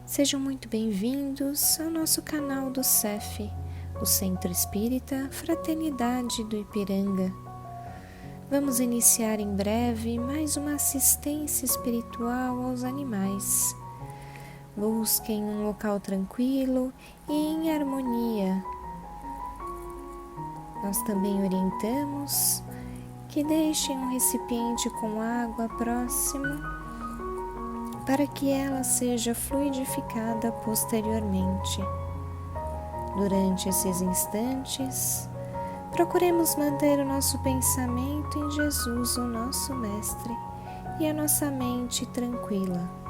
Sejam muito bem-vindos ao nosso canal do CEF, o Centro Espírita Fraternidade do Ipiranga. Vamos iniciar em breve mais uma assistência espiritual aos animais. Busquem um local tranquilo e em harmonia. Nós também orientamos que deixem um recipiente com água próximo para que ela seja fluidificada posteriormente. Durante esses instantes, procuremos manter o nosso pensamento em Jesus, o nosso Mestre, e a nossa mente tranquila.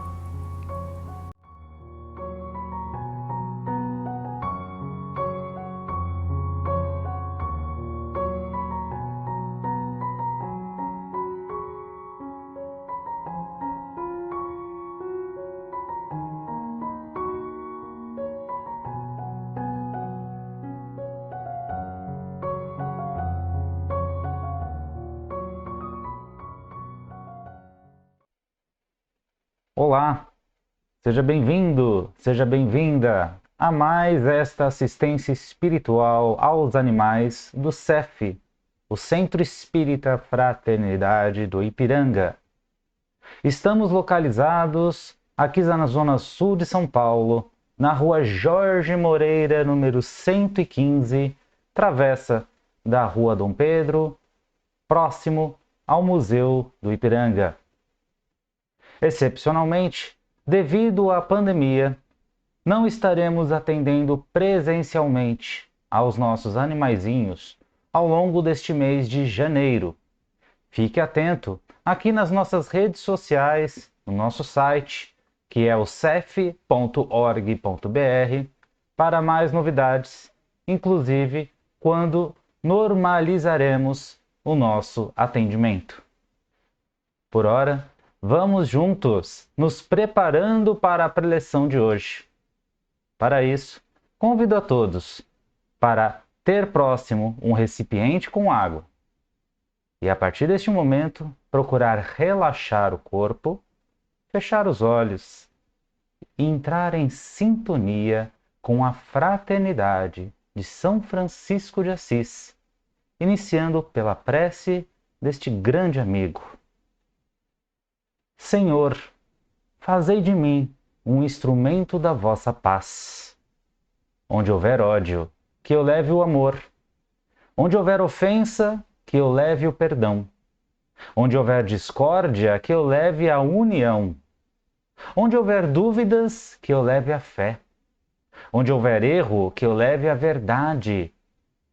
Olá, seja bem-vindo, seja bem-vinda a mais esta assistência espiritual aos animais do CEF, o Centro Espírita Fraternidade do Ipiranga. Estamos localizados aqui na zona sul de São Paulo, na rua Jorge Moreira, número 115, travessa da Rua Dom Pedro, próximo ao Museu do Ipiranga. Excepcionalmente, devido à pandemia, não estaremos atendendo presencialmente aos nossos animaizinhos ao longo deste mês de janeiro. Fique atento aqui nas nossas redes sociais, no nosso site, que é o cef.org.br, para mais novidades, inclusive quando normalizaremos o nosso atendimento. Por ora, vamos juntos nos preparando para a preleção de hoje. Para isso, convido a todos para ter próximo um recipiente com água e, a partir deste momento, procurar relaxar o corpo, fechar os olhos e entrar em sintonia com a fraternidade de São Francisco de Assis, iniciando pela prece deste grande amigo. Senhor, fazei de mim um instrumento da vossa paz. Onde houver ódio, que eu leve o amor. Onde houver ofensa, que eu leve o perdão. Onde houver discórdia, que eu leve a união. Onde houver dúvidas, que eu leve a fé. Onde houver erro, que eu leve a verdade.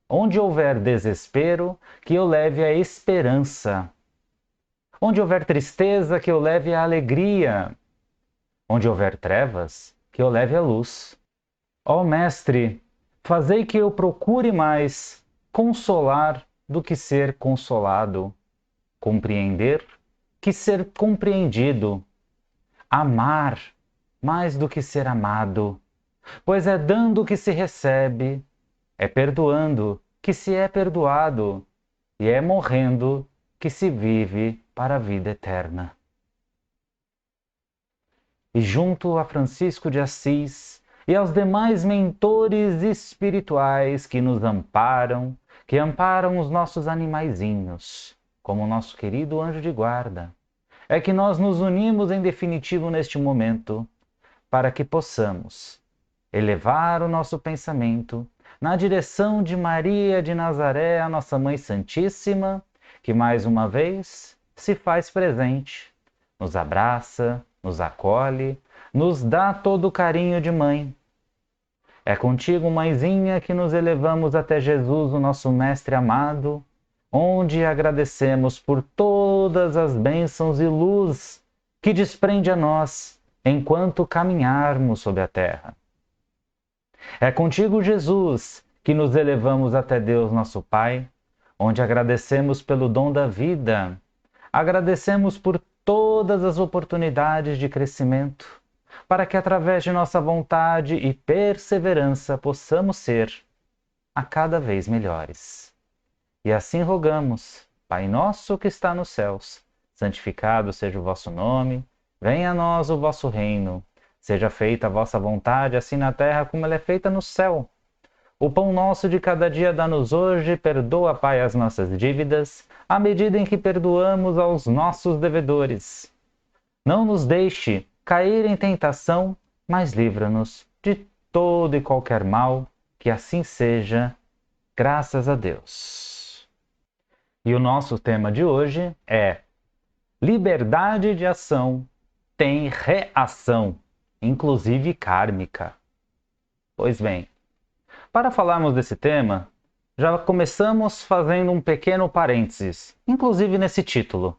Onde houver desespero, que eu leve a esperança. Onde houver tristeza, que eu leve a alegria. Onde houver trevas, que eu leve a luz. Ó Mestre, fazei que eu procure mais consolar do que ser consolado, compreender que ser compreendido, amar mais do que ser amado, pois é dando que se recebe, é perdoando que se é perdoado, e é morrendo que se vive para a vida eterna. E junto a Francisco de Assis e aos demais mentores espirituais que nos amparam, que amparam os nossos animaizinhos, como o nosso querido anjo de guarda, é que nós nos unimos em definitivo neste momento, para que possamos elevar o nosso pensamento na direção de Maria de Nazaré, a nossa Mãe Santíssima, que mais uma vez se faz presente, nos abraça, nos acolhe, nos dá todo o carinho de mãe. É contigo, mãezinha, que nos elevamos até Jesus, o nosso Mestre amado, onde agradecemos por todas as bênçãos e luz que desprende a nós enquanto caminharmos sobre a terra. É contigo, Jesus, que nos elevamos até Deus, nosso Pai, onde agradecemos pelo dom da vida, agradecemos por todas as oportunidades de crescimento, para que através de nossa vontade e perseverança possamos ser a cada vez melhores. E assim rogamos, Pai nosso que está nos céus, santificado seja o vosso nome, venha a nós o vosso reino, Seja feita a vossa vontade, assim na terra como ela é feita no céu. O pão nosso de cada dia dá-nos hoje, perdoa, Pai, as nossas dívidas, à medida em que perdoamos aos nossos devedores. Não nos deixe cair em tentação, mas livra-nos de todo e qualquer mal, que assim seja, graças a Deus. E o nosso tema de hoje é: liberdade de ação tem reação, inclusive kármica. Pois bem, para falarmos desse tema, já começamos fazendo um pequeno parênteses, inclusive nesse título.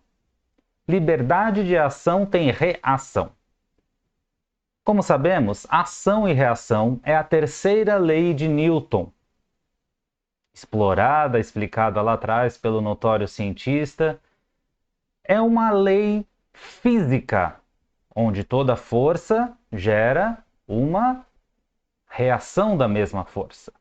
Liberdade de ação tem reação. Como sabemos, ação e reação é a terceira lei de Newton, explorada, explicada lá atrás pelo notório cientista. É uma lei física, onde toda força gera uma reação da mesma força.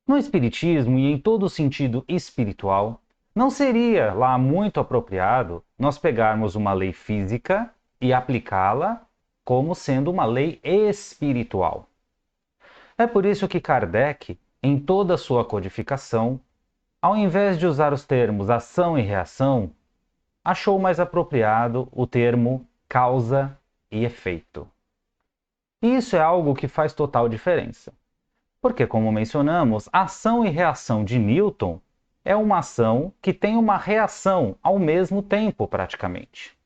No Espiritismo e em todo sentido espiritual, não seria lá muito apropriado nós pegarmos uma lei física e aplicá-la como sendo uma lei espiritual. É por isso que Kardec, em toda a sua codificação, ao invés de usar os termos ação e reação, achou mais apropriado o termo causa e efeito. E isso é algo que faz total diferença. Porque, como mencionamos, ação e reação de Newton é uma ação que tem uma reação ao mesmo tempo, praticamente.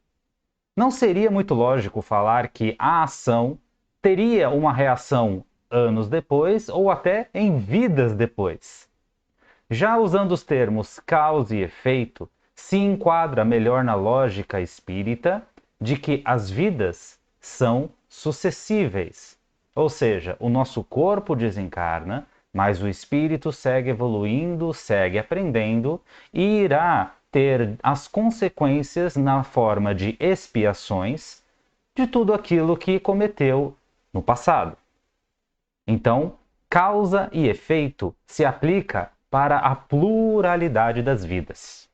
Não seria muito lógico falar que a ação teria uma reação anos depois ou até em vidas depois. Já usando os termos causa e efeito, se enquadra melhor na lógica espírita de que as vidas são sucessíveis. Ou seja, o nosso corpo desencarna, mas o espírito segue evoluindo, segue aprendendo e irá ter as consequências na forma de expiações de tudo aquilo que cometeu no passado. Então, causa e efeito se aplica para a pluralidade das vidas.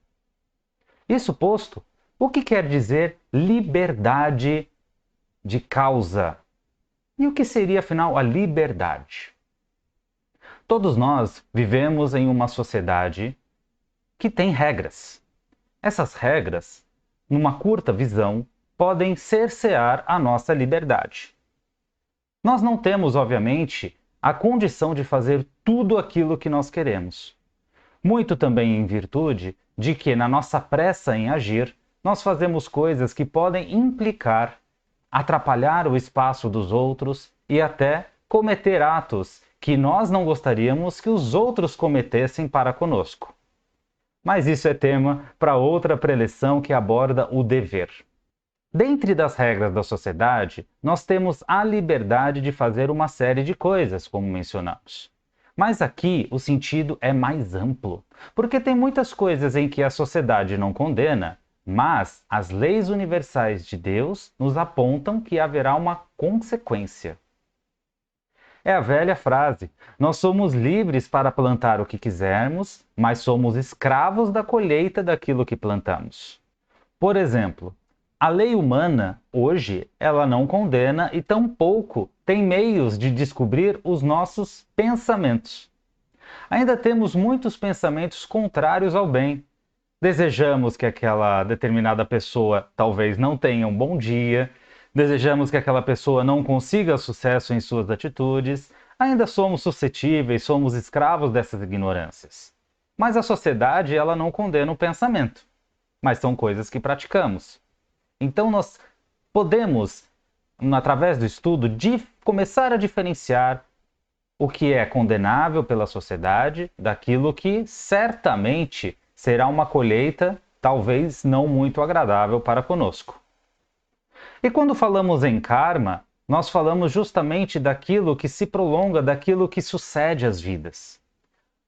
Isso posto, o que quer dizer liberdade de causa? E o que seria, afinal, a liberdade? Todos nós vivemos em uma sociedade que tem regras. Essas regras, numa curta visão, podem cercear a nossa liberdade. Nós não temos, obviamente, a condição de fazer tudo aquilo que nós queremos. Muito também em virtude de que, na nossa pressa em agir, nós fazemos coisas que podem implicar, atrapalhar o espaço dos outros e até cometer atos que nós não gostaríamos que os outros cometessem para conosco. Mas isso é tema para outra preleção que aborda o dever. Dentre das regras da sociedade, nós temos a liberdade de fazer uma série de coisas, como mencionamos. Mas aqui o sentido é mais amplo, porque tem muitas coisas em que a sociedade não condena, mas as leis universais de Deus nos apontam que haverá uma consequência. É a velha frase: nós somos livres para plantar o que quisermos, mas somos escravos da colheita daquilo que plantamos. Por exemplo, a lei humana, hoje, ela não condena e tampouco tem meios de descobrir os nossos pensamentos. Ainda temos muitos pensamentos contrários ao bem. Desejamos que aquela determinada pessoa talvez não tenha um bom dia, desejamos que aquela pessoa não consiga sucesso em suas atitudes, ainda somos suscetíveis, somos escravos dessas ignorâncias. Mas a sociedade, ela não condena o pensamento, mas são coisas que praticamos. Então nós podemos, através do estudo, começar a diferenciar o que é condenável pela sociedade daquilo que certamente será uma colheita talvez não muito agradável para conosco. E quando falamos em karma, nós falamos justamente daquilo que se prolonga, daquilo que sucede às vidas.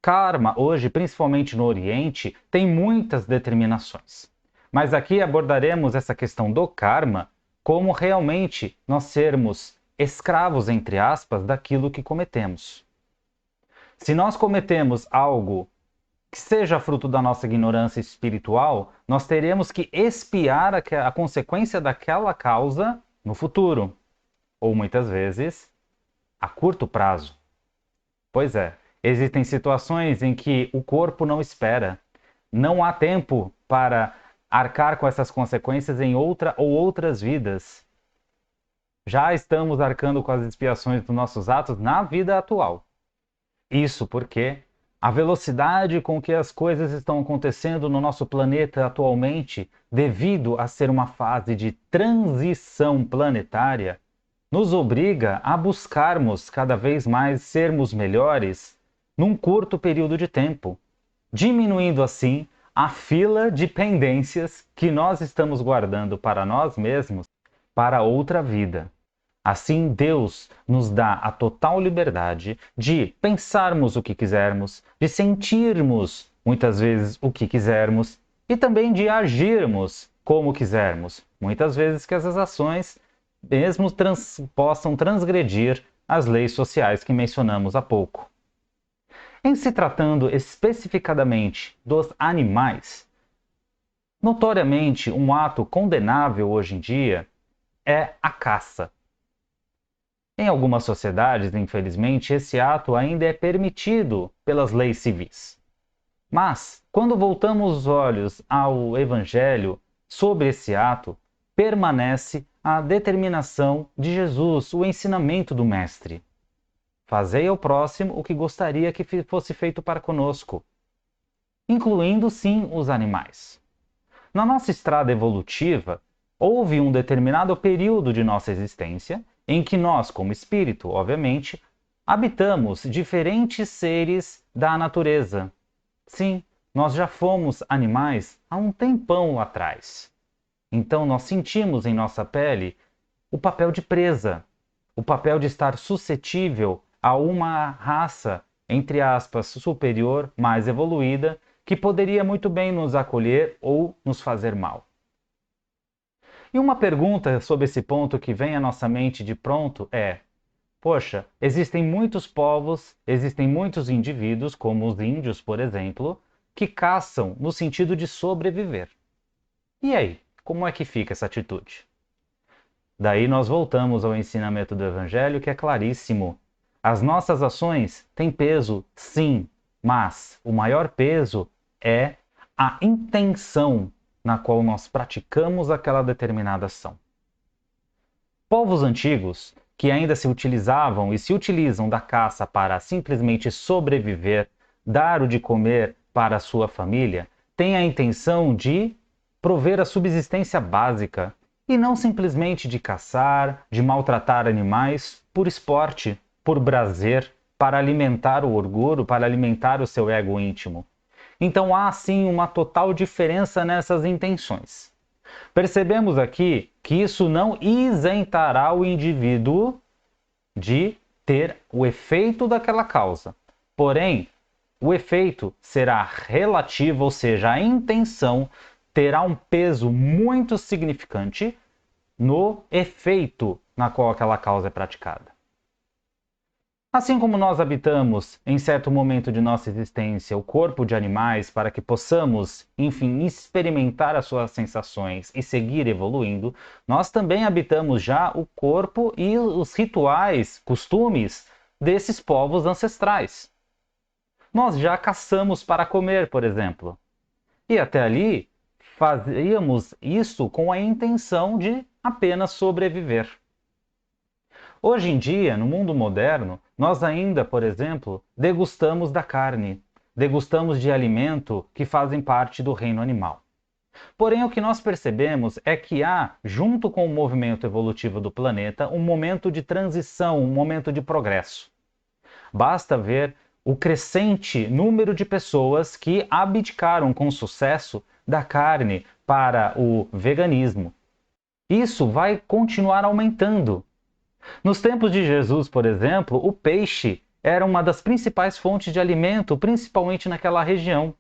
Karma, hoje, principalmente no Oriente, tem muitas determinações. Mas aqui abordaremos essa questão do karma como realmente nós sermos escravos, entre aspas, daquilo que cometemos. Se nós cometemos algo que seja fruto da nossa ignorância espiritual, nós teremos que expiar a consequência daquela causa no futuro. ou muitas vezes a curto prazo. Pois é, existem situações em que o corpo não espera, não há tempo para arcar com essas consequências em outra ou outras vidas. Já estamos arcando com as expiações dos nossos atos na vida atual. Isso porque a velocidade com que as coisas estão acontecendo no nosso planeta atualmente, devido a ser uma fase de transição planetária, nos obriga a buscarmos cada vez mais sermos melhores num curto período de tempo, diminuindo assim a fila de pendências que nós estamos guardando para nós mesmos para outra vida. Assim, Deus nos dá a total liberdade de pensarmos o que quisermos, de sentirmos muitas vezes o que quisermos e também de agirmos como quisermos. Muitas vezes que essas ações mesmo possam transgredir as leis sociais que mencionamos há pouco. Em se tratando especificadamente dos animais, notoriamente um ato condenável hoje em dia é a caça. Em algumas sociedades, infelizmente, esse ato ainda é permitido pelas leis civis. Mas, quando voltamos os olhos ao Evangelho sobre esse ato, permanece a determinação de Jesus, o ensinamento do Mestre. Fazei ao próximo o que gostaria que fosse feito para conosco, incluindo sim os animais. Na nossa estrada evolutiva, houve um determinado período de nossa existência em que nós, como espírito, obviamente, habitamos diferentes seres da natureza. Sim, nós já fomos animais há um tempão atrás. Então nós sentimos em nossa pele o papel de presa, o papel de estar suscetível a uma raça, entre aspas, superior, mais evoluída, que poderia muito bem nos acolher ou nos fazer mal. E uma pergunta sobre esse ponto que vem à nossa mente de pronto é: poxa, existem muitos povos, existem muitos indivíduos, como os índios, por exemplo, que caçam no sentido de sobreviver. E aí, como é que fica essa atitude? Daí nós voltamos ao ensinamento do Evangelho, que é claríssimo. As nossas ações têm peso, sim, mas o maior peso é a intenção na qual nós praticamos aquela determinada ação. Povos antigos, que ainda se utilizavam e se utilizam da caça para simplesmente sobreviver, dar o de comer para a sua família, têm a intenção de prover a subsistência básica e não simplesmente de caçar, de maltratar animais por esporte, por prazer, para alimentar o orgulho, para alimentar o seu ego íntimo. Então há sim uma total diferença nessas intenções. Percebemos aqui que isso não isentará o indivíduo de ter o efeito daquela causa. Porém, o efeito será relativo, ou seja, a intenção terá um peso muito significante no efeito na qual aquela causa é praticada. Assim como nós habitamos, em certo momento de nossa existência, o corpo de animais para que possamos, enfim, experimentar as suas sensações e seguir evoluindo, nós também habitamos já o corpo e os rituais, costumes desses povos ancestrais. Nós já caçamos para comer, por exemplo. E até ali, fazíamos isso com a intenção de apenas sobreviver. Hoje em dia, no mundo moderno, nós ainda, por exemplo, degustamos da carne, degustamos de alimento que fazem parte do reino animal. Porém, o que nós percebemos é que há, junto com o movimento evolutivo do planeta, um momento de transição, um momento de progresso. Basta ver o crescente número de pessoas que abdicaram com sucesso da carne para o veganismo. Isso vai continuar aumentando. Nos tempos de Jesus, por exemplo, o peixe era uma das principais fontes de alimento, principalmente naquela região.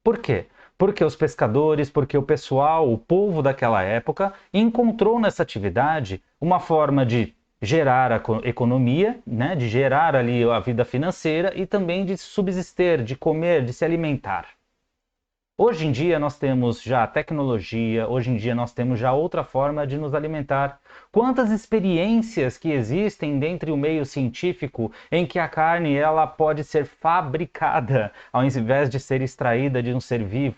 Por quê? Porque os pescadores, porque o pessoal, o povo daquela época, encontrou nessa atividade uma forma de gerar a economia, né? De gerar ali a vida financeira e também de subsistir, de comer, de se alimentar. Hoje em dia nós temos já tecnologia, hoje em dia nós temos já outra forma de nos alimentar. Quantas experiências que existem dentro do meio científico em que a carne ela pode ser fabricada ao invés de ser extraída de um ser vivo.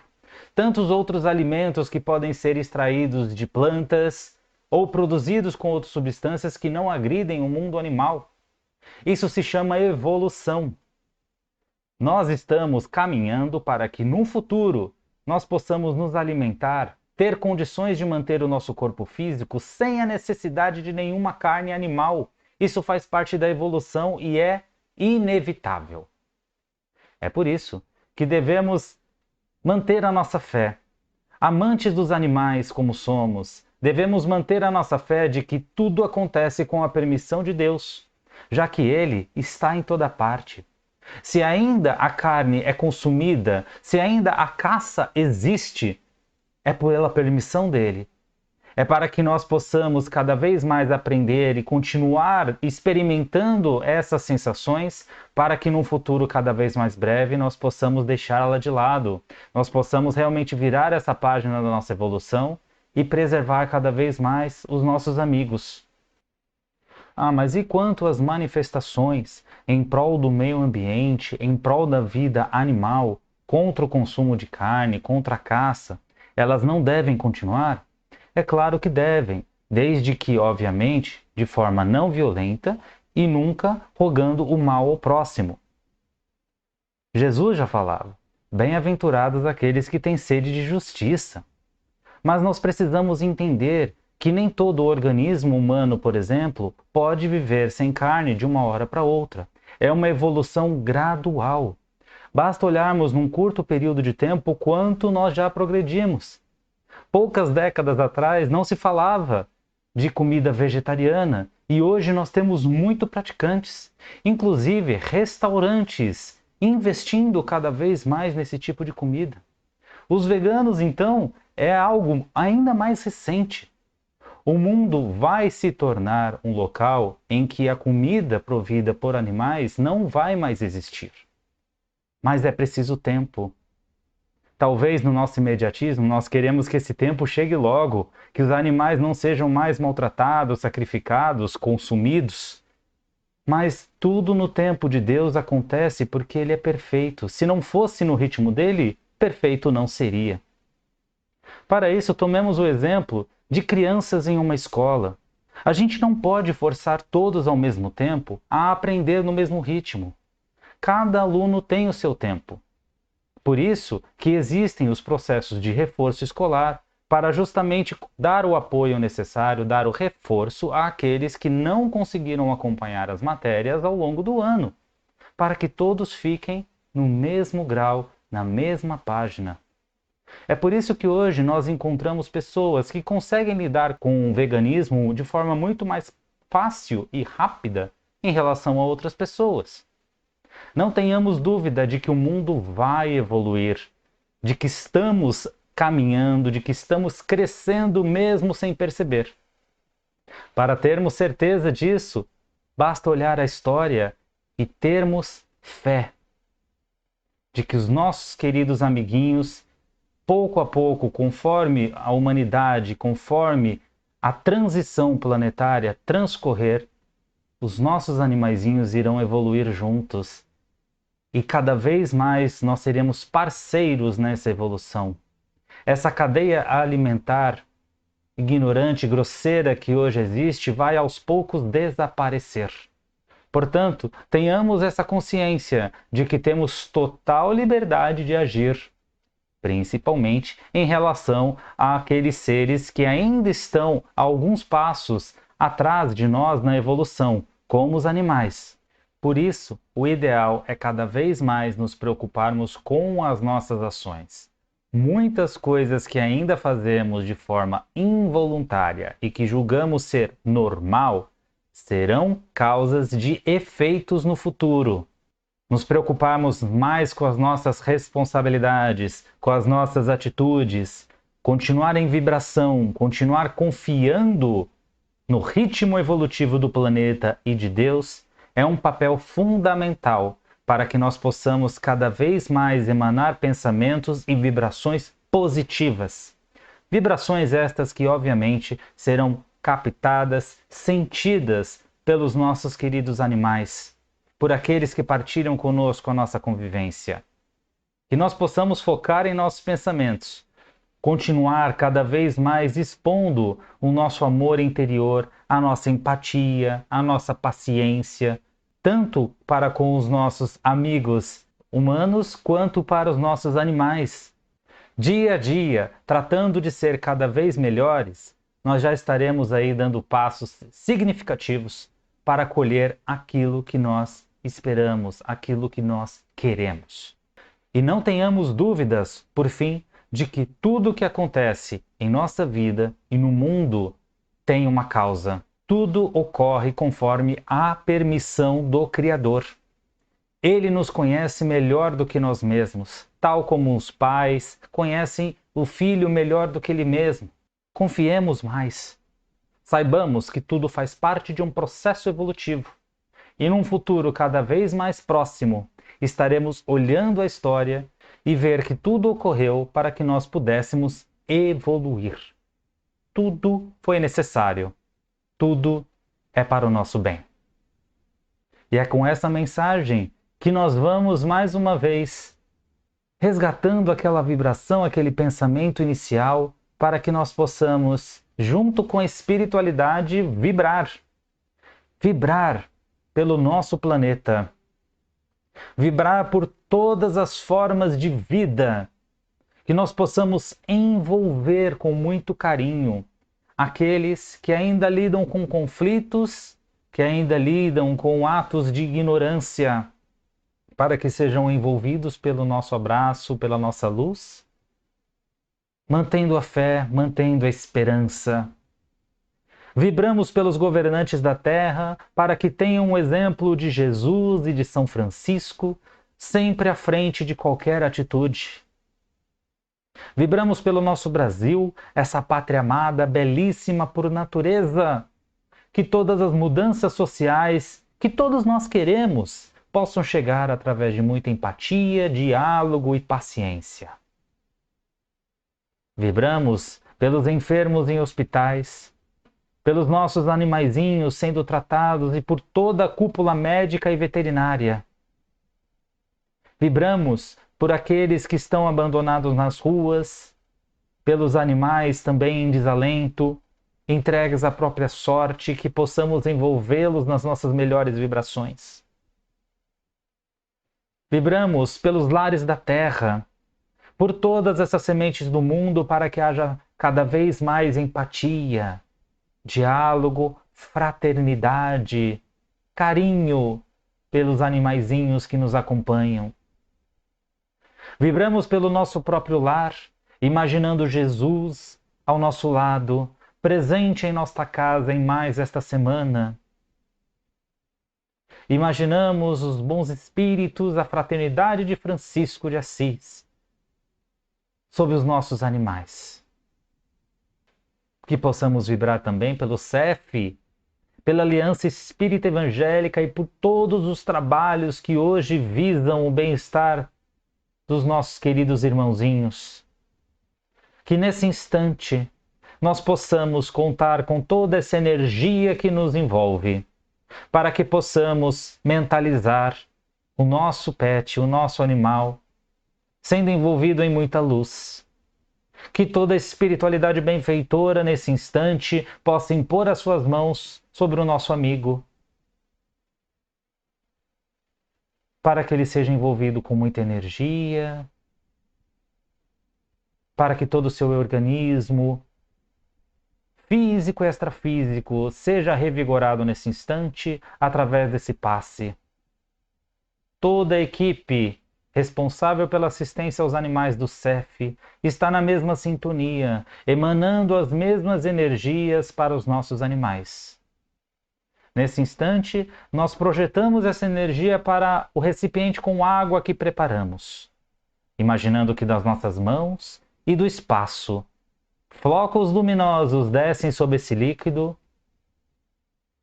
Tantos outros alimentos que podem ser extraídos de plantas ou produzidos com outras substâncias que não agridem o mundo animal. Isso se chama evolução. Nós estamos caminhando para que, no futuro, nós possamos nos alimentar, ter condições de manter o nosso corpo físico sem a necessidade de nenhuma carne animal. Isso faz parte da evolução e é inevitável. É por isso que devemos manter a nossa fé. Amantes dos animais como somos, devemos manter a nossa fé de que tudo acontece com a permissão de Deus, já que Ele está em toda parte. Se ainda a carne é consumida, se ainda a caça existe, é pela permissão dele. É para que nós possamos cada vez mais aprender e continuar experimentando essas sensações, para que num futuro cada vez mais breve nós possamos deixá-la de lado. Nós possamos realmente virar essa página da nossa evolução e preservar cada vez mais os nossos amigos. Mas e quanto às manifestações em prol do meio ambiente, em prol da vida animal, contra o consumo de carne, contra a caça? Elas não devem continuar? É claro que devem, desde que, obviamente, de forma não violenta e nunca rogando o mal ao próximo. Jesus já falava: bem-aventurados aqueles que têm sede de justiça. Mas nós precisamos entender que nem todo organismo humano, por exemplo, pode viver sem carne de uma hora para outra. É uma evolução gradual. Basta olharmos num curto período de tempo o quanto nós já progredimos. Poucas décadas atrás não se falava de comida vegetariana e hoje nós temos muito praticantes, inclusive restaurantes investindo cada vez mais nesse tipo de comida. Os veganos, então, é algo ainda mais recente. O mundo vai se tornar um local em que a comida provida por animais não vai mais existir. Mas é preciso tempo. Talvez no nosso imediatismo nós queremos que esse tempo chegue logo, que os animais não sejam mais maltratados, sacrificados, consumidos. Mas tudo no tempo de Deus acontece porque Ele é perfeito. Se não fosse no ritmo dele, perfeito não seria. Para isso, tomemos o exemplo de crianças em uma escola. A gente não pode forçar todos ao mesmo tempo a aprender no mesmo ritmo. Cada aluno tem o seu tempo. Por isso que existem os processos de reforço escolar, para justamente dar o apoio necessário, dar o reforço àqueles que não conseguiram acompanhar as matérias ao longo do ano, para que todos fiquem no mesmo grau, na mesma página. É por isso que hoje nós encontramos pessoas que conseguem lidar com o veganismo de forma muito mais fácil e rápida em relação a outras pessoas. Não tenhamos dúvida de que o mundo vai evoluir, de que estamos caminhando, de que estamos crescendo mesmo sem perceber. Para termos certeza disso, basta olhar a história e termos fé de que os nossos queridos amiguinhos, pouco a pouco, conforme a humanidade, conforme a transição planetária transcorrer, os nossos animaizinhos irão evoluir juntos. E cada vez mais nós seremos parceiros nessa evolução. Essa cadeia alimentar ignorante, grosseira que hoje existe, vai aos poucos desaparecer. Portanto, tenhamos essa consciência de que temos total liberdade de agir, principalmente em relação àqueles seres que ainda estão a alguns passos atrás de nós na evolução, como os animais. Por isso, o ideal é cada vez mais nos preocuparmos com as nossas ações. Muitas coisas que ainda fazemos de forma involuntária e que julgamos ser normal, serão causas de efeitos no futuro. Nos preocuparmos mais com as nossas responsabilidades, com as nossas atitudes, continuar em vibração, continuar confiando no ritmo evolutivo do planeta e de Deus, é um papel fundamental para que nós possamos cada vez mais emanar pensamentos e vibrações positivas. Vibrações estas que, obviamente, serão captadas, sentidas pelos nossos queridos animais, por aqueles que partilham conosco a nossa convivência. Que nós possamos focar em nossos pensamentos, continuar cada vez mais expondo o nosso amor interior, a nossa empatia, a nossa paciência, tanto para com os nossos amigos humanos quanto para os nossos animais. Dia a dia, tratando de ser cada vez melhores, nós já estaremos aí dando passos significativos para colher aquilo que nós esperamos, aquilo que nós queremos. E não tenhamos dúvidas, por fim, de que tudo o que acontece em nossa vida e no mundo tem uma causa. Tudo ocorre conforme a permissão do Criador. Ele nos conhece melhor do que nós mesmos, tal como os pais conhecem o filho melhor do que ele mesmo. Confiemos mais. Saibamos que tudo faz parte de um processo evolutivo. E num futuro cada vez mais próximo, estaremos olhando a história e ver que tudo ocorreu para que nós pudéssemos evoluir. Tudo foi necessário. Tudo é para o nosso bem. E é com essa mensagem que nós vamos mais uma vez resgatando aquela vibração, aquele pensamento inicial, para que nós possamos, junto com a espiritualidade, vibrar. Vibrar pelo nosso planeta. Vibrar por todas as formas de vida. Que nós possamos envolver com muito carinho aqueles que ainda lidam com conflitos, que ainda lidam com atos de ignorância, para que sejam envolvidos pelo nosso abraço, pela nossa luz, mantendo a fé, mantendo a esperança. Vibramos pelos governantes da Terra para que tenham um exemplo de Jesus e de São Francisco, sempre à frente de qualquer atitude. Vibramos pelo nosso Brasil, essa pátria amada, belíssima por natureza, que todas as mudanças sociais que todos nós queremos possam chegar através de muita empatia, diálogo e paciência. Vibramos pelos enfermos em hospitais, pelos nossos animaizinhos sendo tratados e por toda a cúpula médica e veterinária. Vibramos por aqueles que estão abandonados nas ruas, pelos animais também em desalento, entregues à própria sorte, que possamos envolvê-los nas nossas melhores vibrações. Vibramos pelos lares da terra, por todas essas sementes do mundo, para que haja cada vez mais empatia, diálogo, fraternidade, carinho pelos animaizinhos que nos acompanham. Vibramos pelo nosso próprio lar, imaginando Jesus ao nosso lado, presente em nossa casa em mais esta semana. Imaginamos os bons espíritos, a fraternidade de Francisco de Assis, sobre os nossos animais. Que possamos vibrar também pelo CEF, pela Aliança Espírita Evangélica e por todos os trabalhos que hoje visam o bem-estar dos nossos queridos irmãozinhos. Que nesse instante nós possamos contar com toda essa energia que nos envolve, para que possamos mentalizar o nosso pet, o nosso animal, sendo envolvido em muita luz. Que toda a espiritualidade benfeitora nesse instante possa impor as suas mãos sobre o nosso amigo, para que ele seja envolvido com muita energia, para que todo o seu organismo, físico e extrafísico, seja revigorado nesse instante através desse passe. Toda a equipe responsável pela assistência aos animais do CEF está na mesma sintonia, emanando as mesmas energias para os nossos animais. Nesse instante, nós projetamos essa energia para o recipiente com água que preparamos, imaginando que das nossas mãos e do espaço, flocos luminosos descem sobre esse líquido,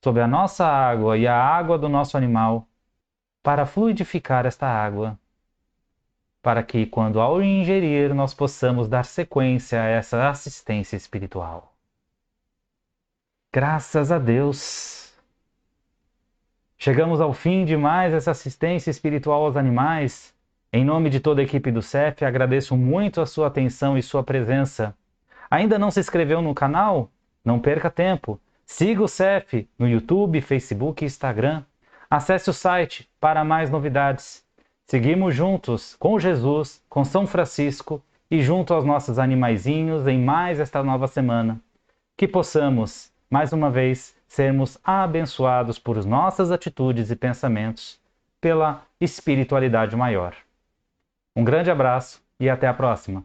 sobre a nossa água e a água do nosso animal, para fluidificar esta água, para que, quando ao ingerir, nós possamos dar sequência a essa assistência espiritual. Graças a Deus! Chegamos ao fim de mais essa assistência espiritual aos animais. Em nome de toda a equipe do CEF, agradeço muito a sua atenção e sua presença. Ainda não se inscreveu no canal? Não perca tempo. Siga o CEF no YouTube, Facebook e Instagram. Acesse o site para mais novidades. Seguimos juntos com Jesus, com São Francisco e junto aos nossos animaizinhos em mais esta nova semana. Que possamos, mais uma vez, sermos abençoados por nossas atitudes e pensamentos, pela espiritualidade maior. Um grande abraço e até a próxima!